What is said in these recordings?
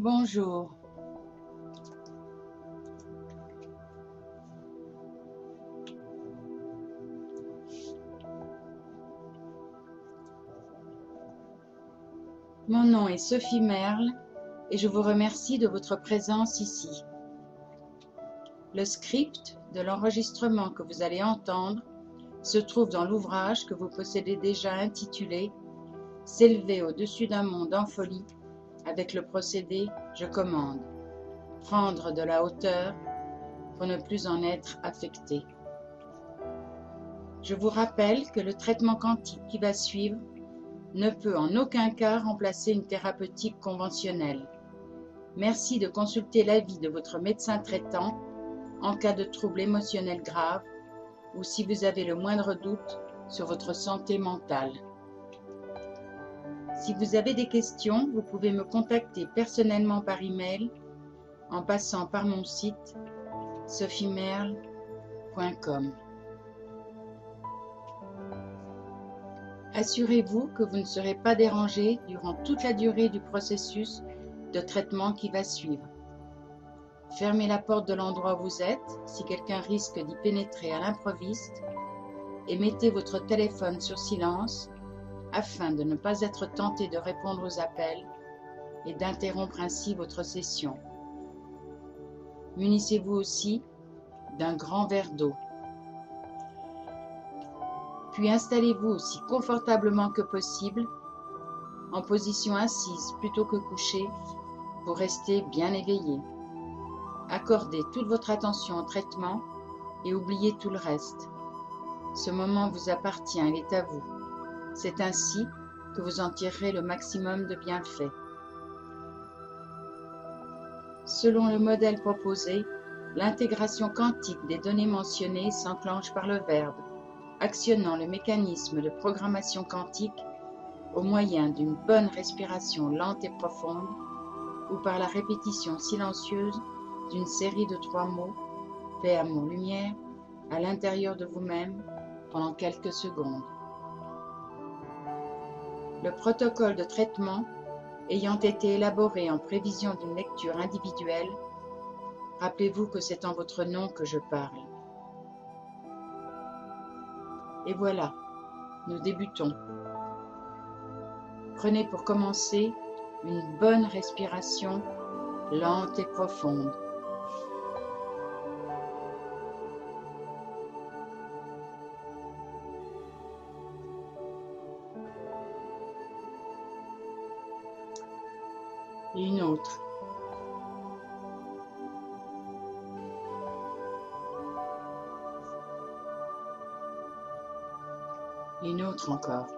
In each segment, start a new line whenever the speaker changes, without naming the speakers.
Bonjour. Mon nom est Sophie Merle et je vous remercie de votre présence ici. Le script de l'enregistrement que vous allez entendre se trouve dans l'ouvrage que vous possédez déjà intitulé « S'élever au-dessus d'un monde en folie » avec le procédé « Je commande ». Prendre de la hauteur pour ne plus en être affecté. Je vous rappelle que le traitement quantique qui va suivre ne peut en aucun cas remplacer une thérapeutique conventionnelle. Merci de consulter l'avis de votre médecin traitant en cas de troubles émotionnels graves ou si vous avez le moindre doute sur votre santé mentale. Si vous avez des questions, vous pouvez me contacter personnellement par email en passant par mon site sophiemerle.com. Assurez-vous que vous ne serez pas dérangé durant toute la durée du processus de traitement qui va suivre. Fermez la porte de l'endroit où vous êtes si quelqu'un risque d'y pénétrer à l'improviste et mettez votre téléphone sur silence afin de ne pas être tenté de répondre aux appels et d'interrompre ainsi votre session. Munissez-vous aussi d'un grand verre d'eau. Puis installez-vous aussi confortablement que possible, en position assise plutôt que couchée, pour rester bien éveillé. Accordez toute votre attention au traitement et oubliez tout le reste. Ce moment vous appartient, il est à vous. C'est ainsi que vous en tirerez le maximum de bienfaits. Selon le modèle proposé, l'intégration quantique des données mentionnées s'enclenche par le verbe, actionnant le mécanisme de programmation quantique au moyen d'une bonne respiration lente et profonde ou par la répétition silencieuse d'une série de 3 mots, paix, amour, lumière, à l'intérieur de vous-même pendant quelques secondes. Le protocole de traitement ayant été élaboré en prévision d'une lecture individuelle, rappelez-vous que c'est en votre nom que je parle. Et voilà, nous débutons. Prenez pour commencer une bonne respiration lente et profonde. Et une autre. Et une autre encore.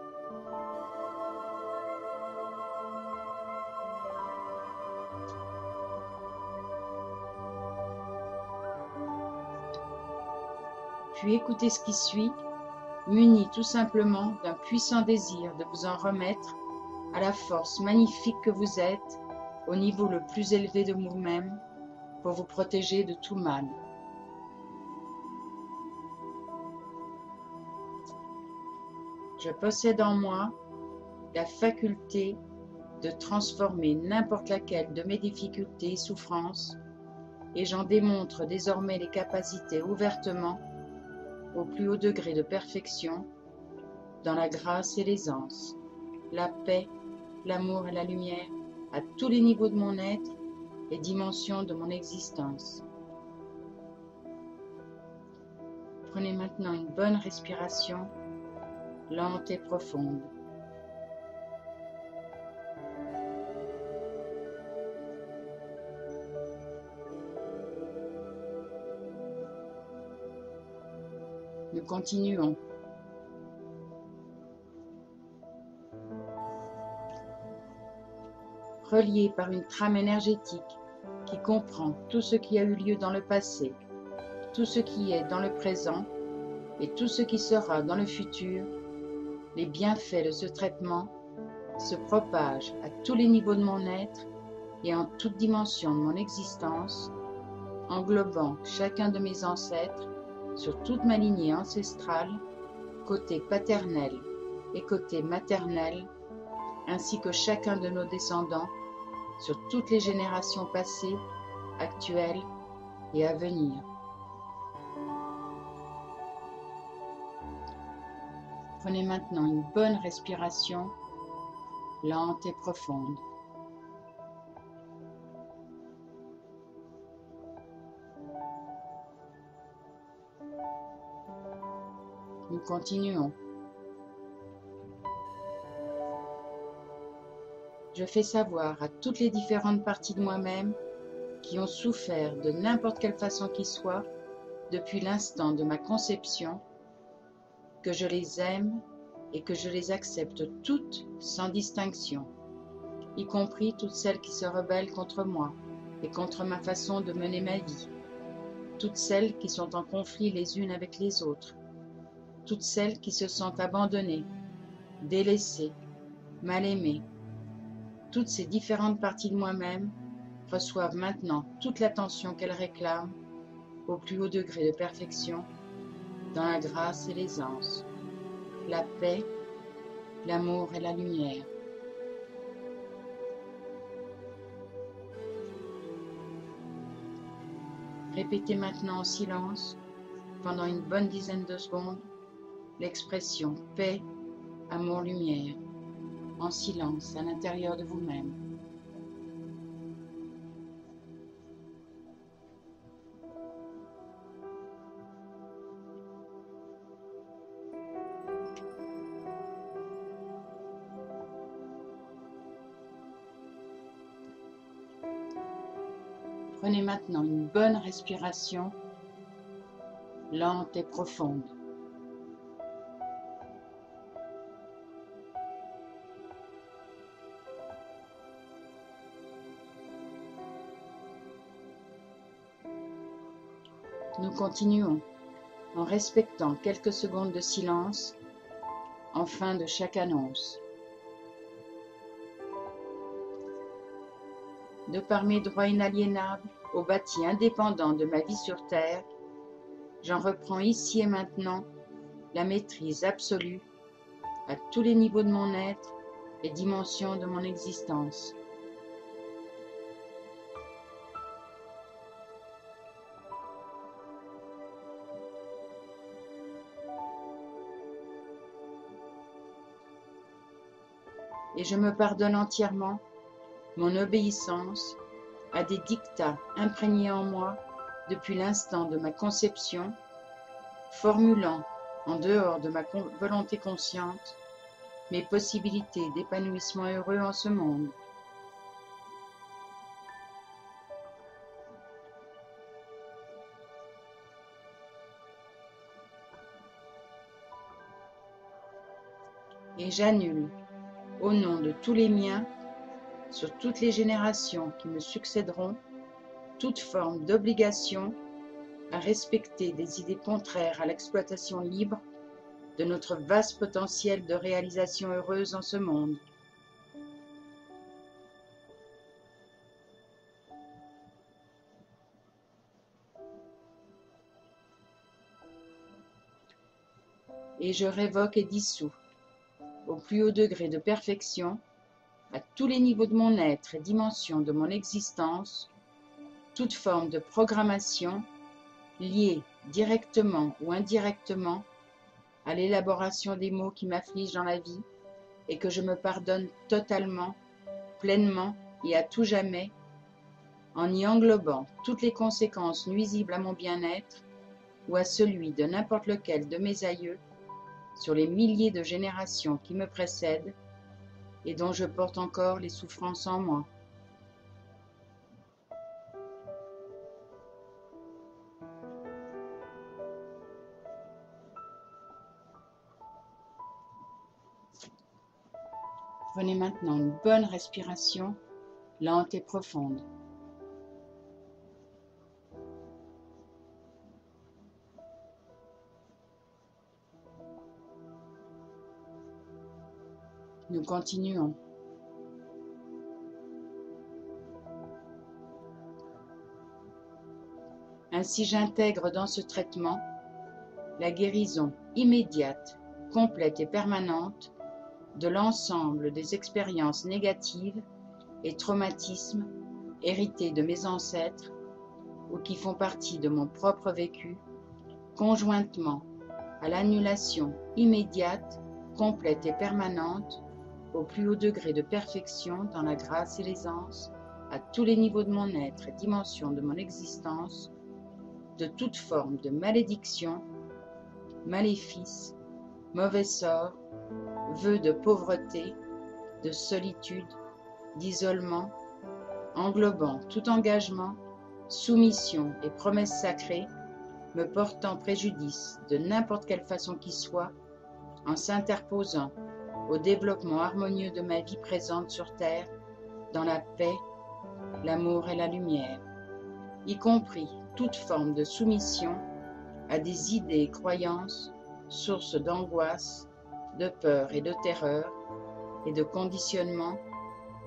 Puis écoutez ce qui suit, muni tout simplement d'un puissant désir de vous en remettre à la force magnifique que vous êtes au niveau le plus élevé de vous-même pour vous protéger de tout mal. Je possède en moi la faculté de transformer n'importe laquelle de mes difficultés et souffrances et j'en démontre désormais les capacités ouvertement au plus haut degré de perfection dans la grâce et l'aisance, la paix, l'amour et la lumière à tous les niveaux de mon être et dimensions de mon existence. Prenez maintenant une bonne respiration, lente et profonde. Nous continuons. Relié par une trame énergétique qui comprend tout ce qui a eu lieu dans le passé, tout ce qui est dans le présent et tout ce qui sera dans le futur, les bienfaits de ce traitement se propagent à tous les niveaux de mon être et en toute dimension de mon existence, englobant chacun de mes ancêtres sur toute ma lignée ancestrale, côté paternel et côté maternel, ainsi que chacun de nos descendants sur toutes les générations passées, actuelles et à venir. Prenez maintenant une bonne respiration, lente et profonde. Nous continuons. Je fais savoir à toutes les différentes parties de moi-même qui ont souffert de n'importe quelle façon qu'il soit depuis l'instant de ma conception que je les aime et que je les accepte toutes sans distinction, y compris toutes celles qui se rebellent contre moi et contre ma façon de mener ma vie, toutes celles qui sont en conflit les unes avec les autres, toutes celles qui se sentent abandonnées, délaissées, mal aimées. Toutes ces différentes parties de moi-même reçoivent maintenant toute l'attention qu'elles réclament au plus haut degré de perfection, dans la grâce et l'aisance, la paix, l'amour et la lumière. Répétez maintenant en silence, pendant une bonne dizaine de secondes, l'expression paix, amour, lumière, en silence à l'intérieur de vous-même. Prenez maintenant une bonne respiration, lente et profonde. Nous continuons en respectant quelques secondes de silence en fin de chaque annonce. De par mes droits inaliénables au bâti indépendant de ma vie sur Terre, j'en reprends ici et maintenant la maîtrise absolue à tous les niveaux de mon être et dimensions de mon existence. Et je me pardonne entièrement mon obéissance à des dictats imprégnés en moi depuis l'instant de ma conception, formulant, en dehors de ma volonté consciente, mes possibilités d'épanouissement heureux en ce monde. Et j'annule, au nom de tous les miens, sur toutes les générations qui me succéderont, toute forme d'obligation à respecter des idées contraires à l'exploitation libre de notre vaste potentiel de réalisation heureuse en ce monde. Et je révoque et dissous, au plus haut degré de perfection, à tous les niveaux de mon être et dimensions de mon existence, toute forme de programmation liée directement ou indirectement à l'élaboration des maux qui m'affligent dans la vie et que je me pardonne totalement, pleinement et à tout jamais, en y englobant toutes les conséquences nuisibles à mon bien-être ou à celui de n'importe lequel de mes aïeux sur les milliers de générations qui me précèdent et dont je porte encore les souffrances en moi. Prenez maintenant une bonne respiration, lente et profonde. Nous continuons. Ainsi j'intègre dans ce traitement la guérison immédiate, complète et permanente de l'ensemble des expériences négatives et traumatismes hérités de mes ancêtres ou qui font partie de mon propre vécu, conjointement à l'annulation immédiate, complète et permanente, au plus haut degré de perfection dans la grâce et l'aisance, à tous les niveaux de mon être et dimensions de mon existence, de toute forme de malédiction, maléfice, mauvais sort, vœux de pauvreté, de solitude, d'isolement, englobant tout engagement, soumission et promesse sacrée, me portant préjudice de n'importe quelle façon qui soit, en s'interposant au développement harmonieux de ma vie présente sur terre, dans la paix, l'amour et la lumière, y compris toute forme de soumission à des idées et croyances, sources d'angoisse, de peur et de terreur, et de conditionnement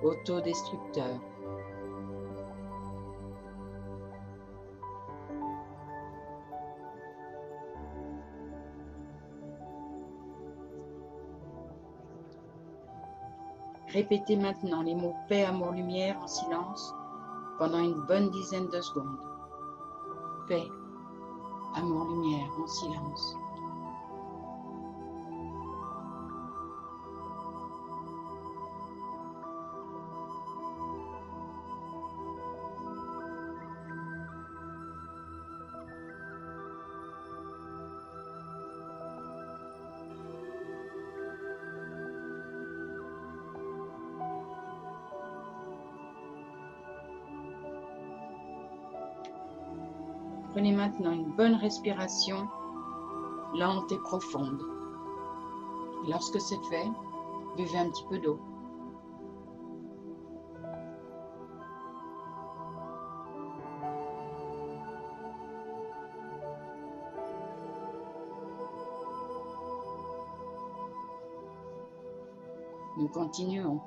autodestructeur. Répétez maintenant les mots paix, amour, lumière en silence pendant une bonne dizaine de secondes. Paix, amour, lumière en silence. Prenez maintenant une bonne respiration, lente et profonde. Et lorsque c'est fait, buvez un petit peu d'eau. Nous continuons.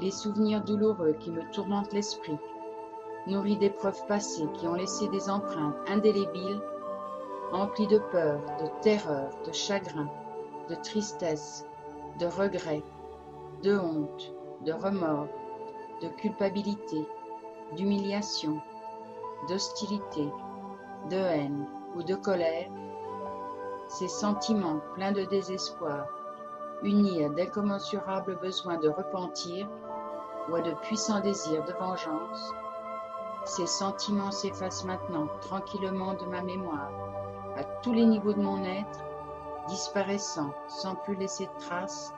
Les souvenirs douloureux qui me tourmentent l'esprit, nourris d'épreuves passées qui ont laissé des empreintes indélébiles, emplis de peur, de terreur, de chagrin, de tristesse, de regret, de honte, de remords, de culpabilité, d'humiliation, d'hostilité, de haine ou de colère, ces sentiments pleins de désespoir, unis à d'incommensurables besoins de repentir ou à de puissants désirs de vengeance, ces sentiments s'effacent maintenant tranquillement de ma mémoire, à tous les niveaux de mon être, disparaissant sans plus laisser de traces,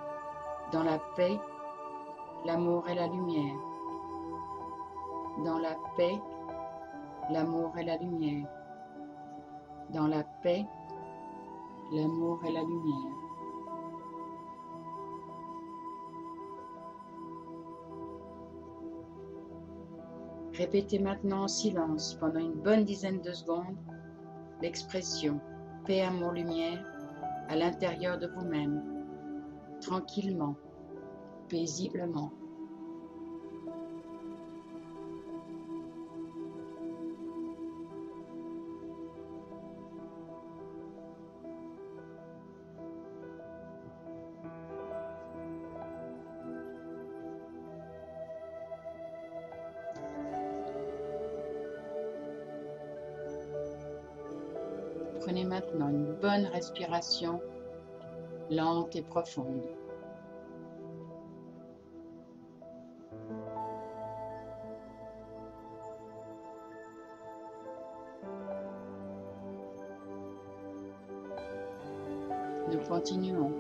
dans la paix, l'amour et la lumière. Dans la paix, l'amour et la lumière. Dans la paix, l'amour et la lumière. Répétez maintenant en silence pendant une bonne dizaine de secondes l'expression paix, amour, lumière à l'intérieur de vous-même, tranquillement, paisiblement. Prenez maintenant une bonne respiration, lente et profonde. Nous continuons.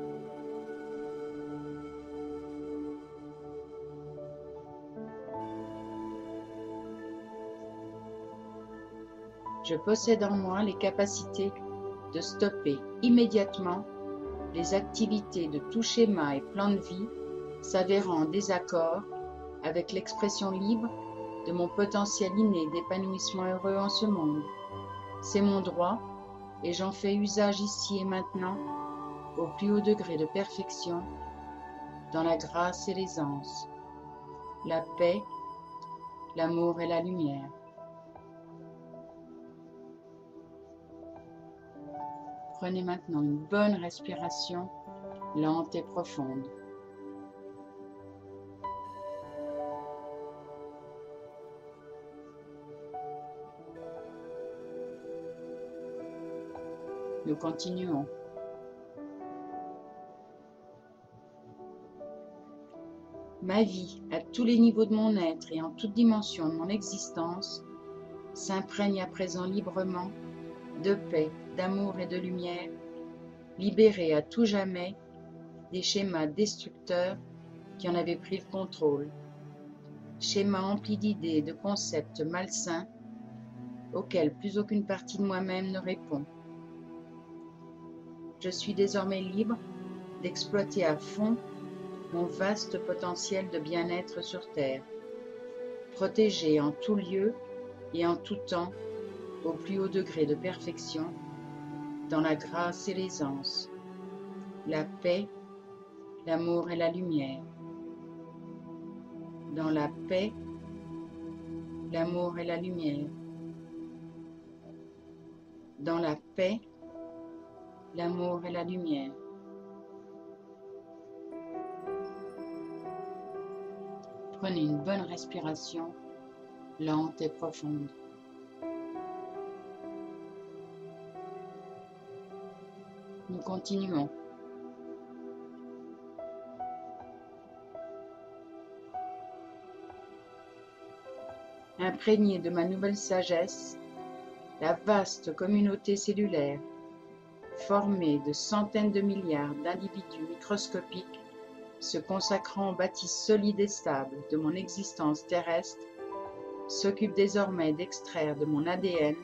Je possède en moi les capacités de stopper immédiatement les activités de tout schéma et plan de vie s'avérant en désaccord avec l'expression libre de mon potentiel inné d'épanouissement heureux en ce monde. C'est mon droit et j'en fais usage ici et maintenant au plus haut degré de perfection, dans la grâce et l'aisance, la paix, l'amour et la lumière. Prenez maintenant une bonne respiration, lente et profonde. Nous continuons. Ma vie, à tous les niveaux de mon être et en toute dimension de mon existence, s'imprègne à présent librement de paix, d'amour et de lumière, libérée à tout jamais des schémas destructeurs qui en avaient pris le contrôle, schémas emplis d'idées et de concepts malsains auxquels plus aucune partie de moi-même ne répond. Je suis désormais libre d'exploiter à fond mon vaste potentiel de bien-être sur Terre, protégé en tout lieu et en tout temps au plus haut degré de perfection, dans la grâce et l'aisance, la paix, l'amour et la lumière. Dans la paix, l'amour et la lumière. Dans la paix, l'amour et la lumière. Prenez une bonne respiration, lente et profonde. Nous continuons. Imprégné de ma nouvelle sagesse, la vaste communauté cellulaire, formée de centaines de milliards d'individus microscopiques, se consacrant aux bâtisses solides et stables de mon existence terrestre, s'occupe désormais d'extraire de mon ADN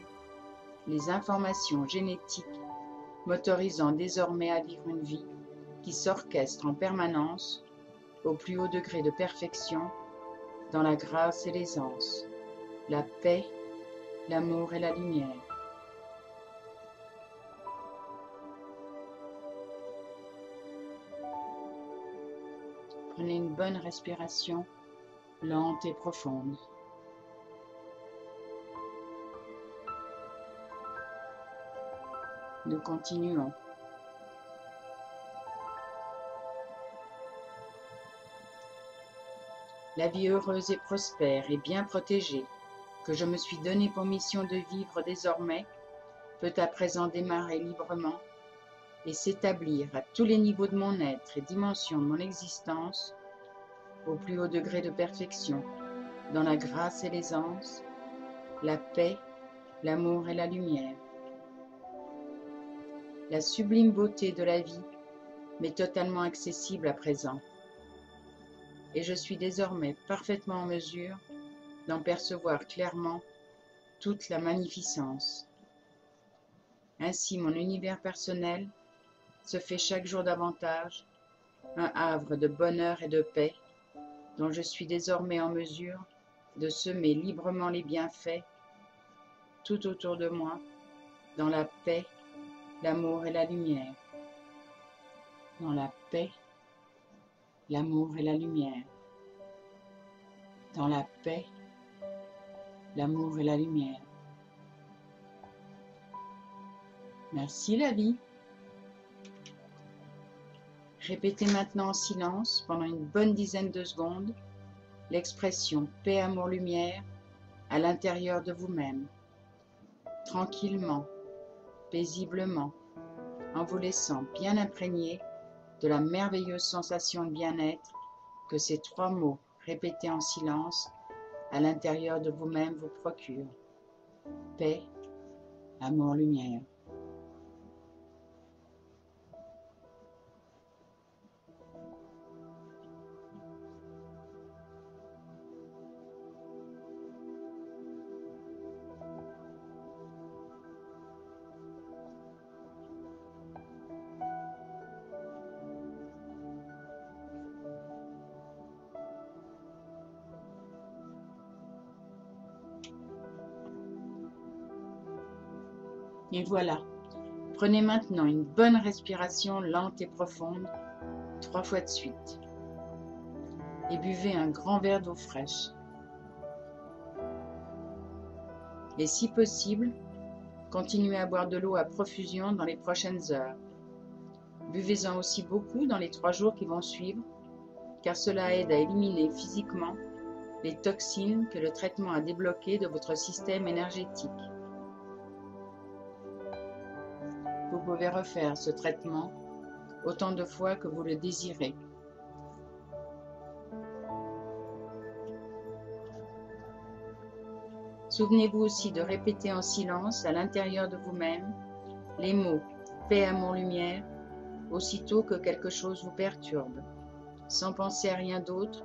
les informations génétiques m'autorisant désormais à vivre une vie qui s'orchestre en permanence au plus haut degré de perfection dans la grâce et l'aisance, la paix, l'amour et la lumière. Prenez une bonne respiration, lente et profonde. Nous continuons. La vie heureuse et prospère et bien protégée que je me suis donnée pour mission de vivre désormais peut à présent démarrer librement et s'établir à tous les niveaux de mon être et dimensions de mon existence au plus haut degré de perfection, dans la grâce et l'aisance, la paix, l'amour et la lumière. La sublime beauté de la vie m'est totalement accessible à présent, et je suis désormais parfaitement en mesure d'en percevoir clairement toute la magnificence. Ainsi, mon univers personnel se fait chaque jour davantage un havre de bonheur et de paix, dont je suis désormais en mesure de semer librement les bienfaits tout autour de moi, dans la paix, l'amour et la lumière. Dans la paix, l'amour et la lumière. Dans la paix, l'amour et la lumière. Merci la vie. Répétez maintenant en silence pendant une bonne dizaine de secondes l'expression paix, amour, lumière à l'intérieur de vous-même, tranquillement, paisiblement, en vous laissant bien imprégner de la merveilleuse sensation de bien-être que ces trois mots répétés en silence à l'intérieur de vous-même vous procurent. Paix, amour, lumière. Et voilà, prenez maintenant une bonne respiration lente et profonde, 3 fois de suite. Et buvez un grand verre d'eau fraîche. Et si possible, continuez à boire de l'eau à profusion dans les prochaines heures. Buvez-en aussi beaucoup dans les 3 jours qui vont suivre, car cela aide à éliminer physiquement les toxines que le traitement a débloquées de votre système énergétique. Vous pouvez refaire ce traitement autant de fois que vous le désirez. Souvenez-vous aussi de répéter en silence à l'intérieur de vous-même les mots « paix, amour, lumière » aussitôt que quelque chose vous perturbe, sans penser à rien d'autre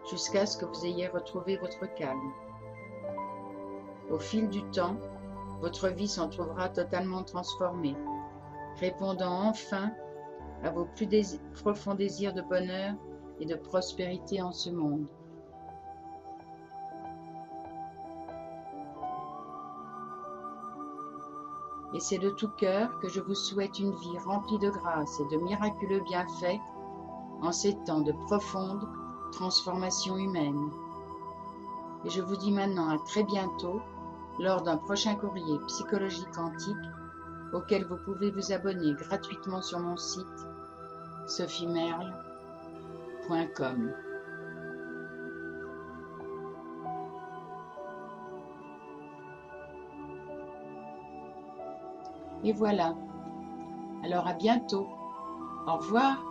jusqu'à ce que vous ayez retrouvé votre calme. Au fil du temps, votre vie s'en trouvera totalement transformée, répondant enfin à vos plus profonds désirs de bonheur et de prospérité en ce monde. Et c'est de tout cœur que je vous souhaite une vie remplie de grâce et de miraculeux bienfaits en ces temps de profonde transformation humaine. Et je vous dis maintenant à très bientôt lors d'un prochain courrier Psychologie Quantique auquel vous pouvez vous abonner gratuitement sur mon site sophiemerle.com. Et voilà. Alors à bientôt. Au revoir.